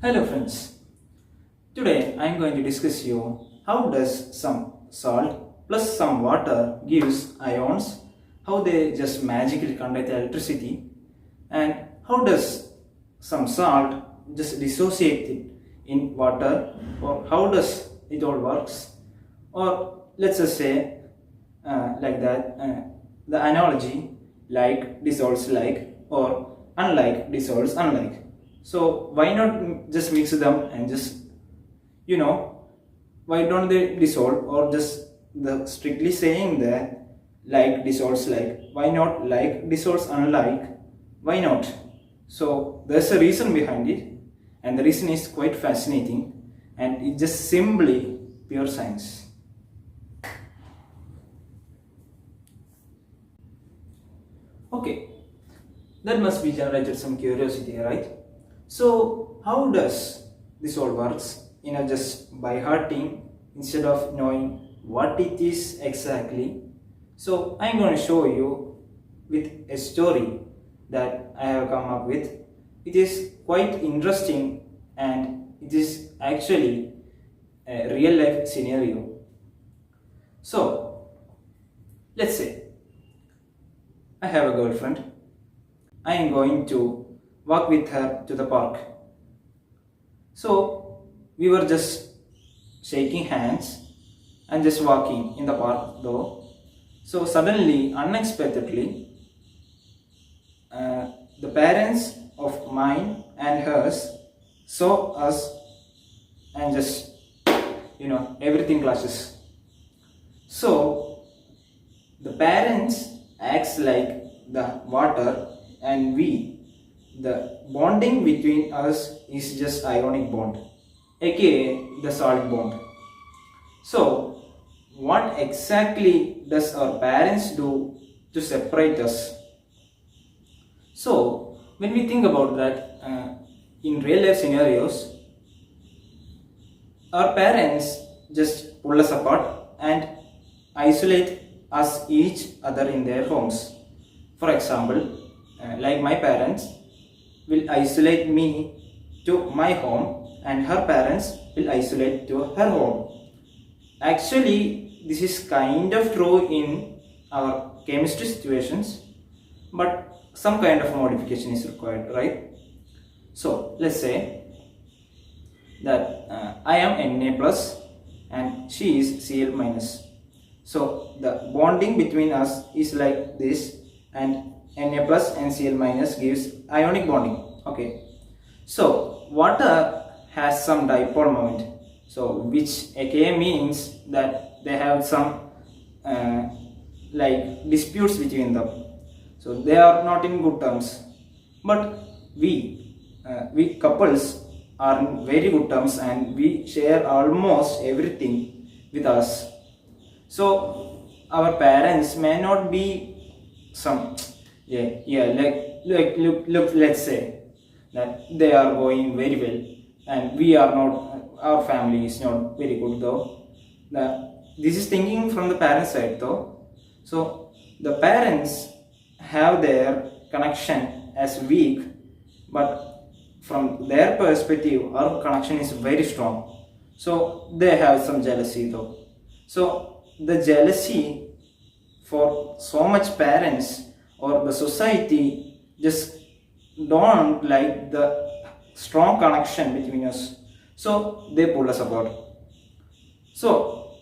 Hello friends, today I am going to discuss you how does some salt plus some water gives ions, how they just magically conduct electricity, and how does some salt just dissociate it in water, or how does it all works, or let's just say like that the analogy like dissolves like or unlike dissolves unlike. So why not just mix them and just you know why don't they dissolve, or just the strictly saying that like dissolves like, why not like dissolves unlike, why not? So there's a reason behind it, and the reason is quite fascinating, and it's just simply pure science. Okay, that must be generated some curiosity, right? So how does this all works? Just by hearting instead of knowing what it is exactly. So I'm going to show you with a story that I have come up with. It is quite interesting, and it is actually a real life scenario. So let's say I have a girlfriend. I am going to walk with her to the park. So we were just shaking hands and just walking in the park though. So suddenly, unexpectedly, the parents of mine and hers saw us, and just everything clashes. So the parents acts like the water, and the bonding between us is just ionic bond, aka the salt bond. So what exactly does our parents do to separate us? So when we think about that, in real life scenarios, our parents just pull us apart and isolate us each other in their homes. For example, like my parents will isolate me to my home, and her parents will isolate to her home. Actually, this is kind of true in our chemistry situations, but some kind of modification is required, right? So let's say that I am Na plus and she is Cl minus. So the bonding between us is like this, and Na plus and Cl minus gives ionic bonding. Okay. So water has some dipole moment. So which aka means that they have some like disputes between them. So they are not in good terms. But we couples are in very good terms, and we share almost everything with us. So our parents may not be some look, let's say that they are going very well, and we are not, our family is not very good though. This is thinking from the parent side though. So the parents have their connection as weak, but from their perspective our connection is very strong. So they have some jealousy though. So the jealousy for so much parents or the society just don't like the strong connection between us, so they pull us apart. So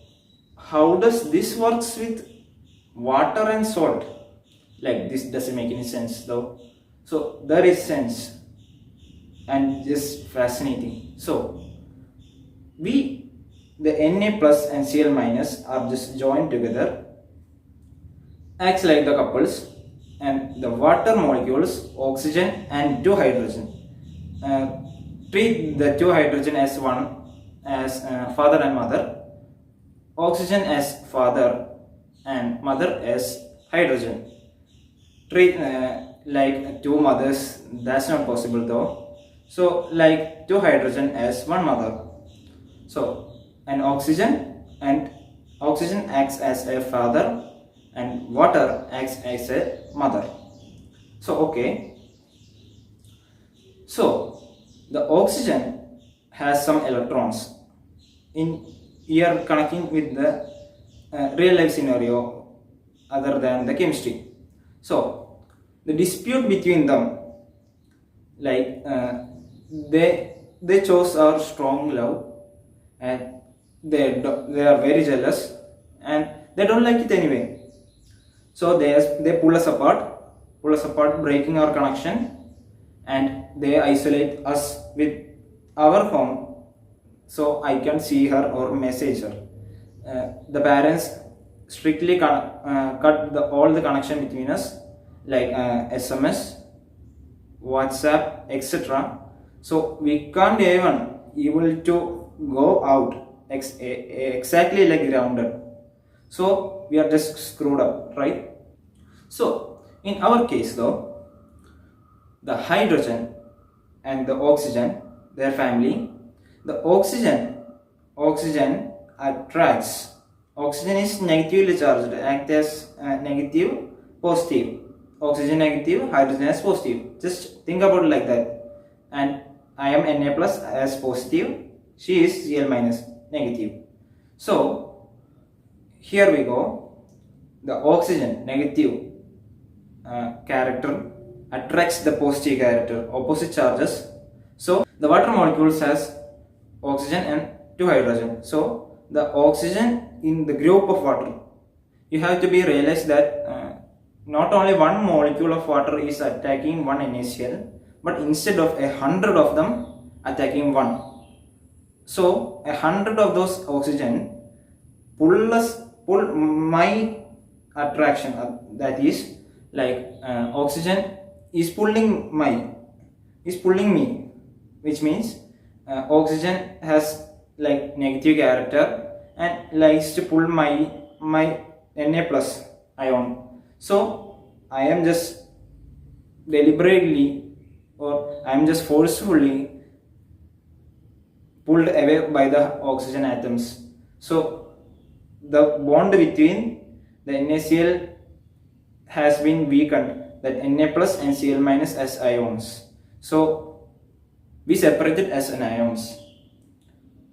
how does this works with water and salt? Like, this doesn't make any sense though. So there is sense, and just fascinating. So the Na plus and Cl minus are just joined together, acts like the couples, and the water molecules, oxygen and two hydrogen, treat the two hydrogen as one, as father and mother, oxygen as father and mother as hydrogen. Treat like two mothers, that's not possible though. So like two hydrogen as one mother. So an oxygen acts as a father, and water acts as a mother. So okay, so the oxygen has some electrons. In here connecting with the real life scenario other than the chemistry. So the dispute between them, like they chose our strong love, and they are very jealous, and they don't like it anyway. So they pull us apart, breaking our connection, and they isolate us with our home. So I can see her or message her. The parents strictly cut all the connection between us, like SMS, WhatsApp, etc. So we can't even able to go out exactly like grounded. So we are just screwed up, right? So in our case though, the hydrogen and the oxygen, their family, the oxygen attracts. Oxygen is negatively charged, act as negative, positive. Oxygen negative, hydrogen as positive. Just think about it like that. And I am Na plus as positive, she is Cl minus negative. So here we go. The oxygen negative character attracts the positive character, opposite charges. So the water molecules has oxygen and two hydrogen. So the oxygen in the group of water, you have to be realized that not only one molecule of water is attacking one NaCl, but instead of 100 of them attacking one. So 100 of those oxygen pull my attraction, that is like oxygen is pulling me, which means oxygen has like negative character and likes to pull my Na plus ion. So I am just deliberately, or I am just forcefully pulled away by the oxygen atoms. So the bond between the NaCl has been weakened, that Na plus and Cl minus as ions. So we separated as an ions.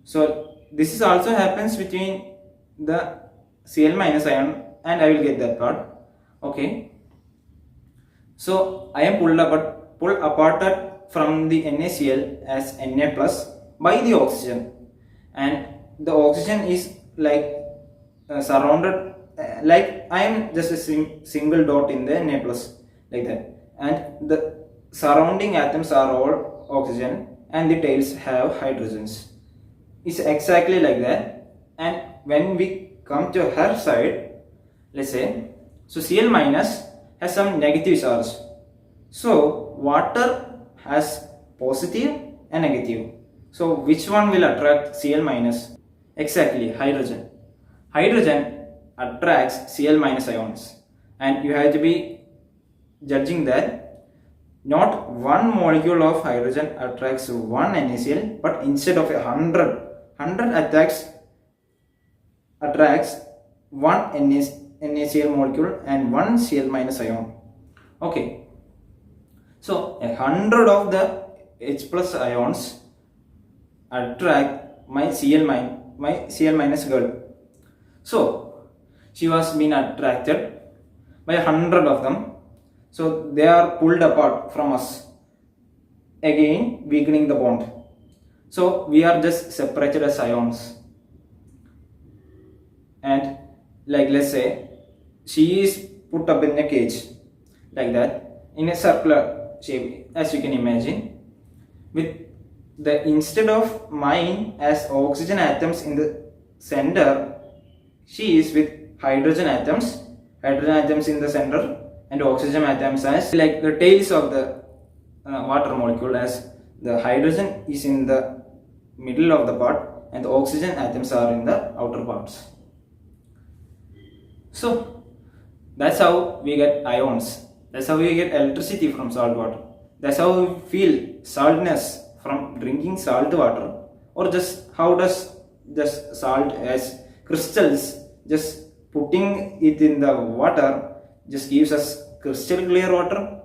So this is also happens between the Cl minus ion, and I will get that part. Okay. So I am pulled apart from the NaCl as Na plus by the oxygen, and the oxygen is like surrounded, like I am just a single dot in the Na plus, like that, and the surrounding atoms are all oxygen and the tails have hydrogens. It's exactly like that. And when we come to her side, let's say, so Cl minus has some negative charge. So water has positive and negative. So which one will attract Cl minus? Exactly, hydrogen. Hydrogen attracts Cl minus ions, and you have to be judging that not one molecule of hydrogen attracts one NaCl, but instead of 100 attracts one NaCl molecule and one Cl minus ion. Okay, so 100 of the H plus ions attract my Cl minus girl. So she was being attracted by 100 of them. So they are pulled apart from us, again weakening the bond. So we are just separated as ions. And like let's say she is put up in a cage, like that, in a circular shape, as you can imagine, with the instead of mine as oxygen atoms in the center, she is with hydrogen atoms in the center, and oxygen atoms as like the tails of the water molecule, as the hydrogen is in the middle of the part and the oxygen atoms are in the outer parts. So that's how we get ions. That's how we get electricity from salt water. That's how we feel saltness from drinking salt water, or just how does just salt as crystals, just putting it in the water just gives us crystal clear water?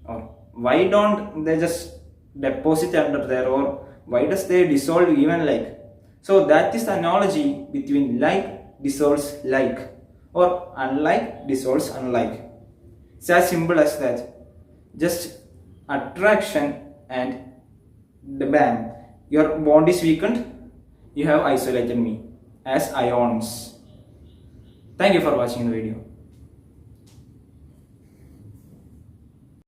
Or why don't they just deposit under there, or why does they dissolve even like? So that is the analogy between like dissolves like, or unlike dissolves unlike. It's as simple as that. Just attraction and the bang, your bond is weakened, you have isolated me as ions. Thank you for watching the video.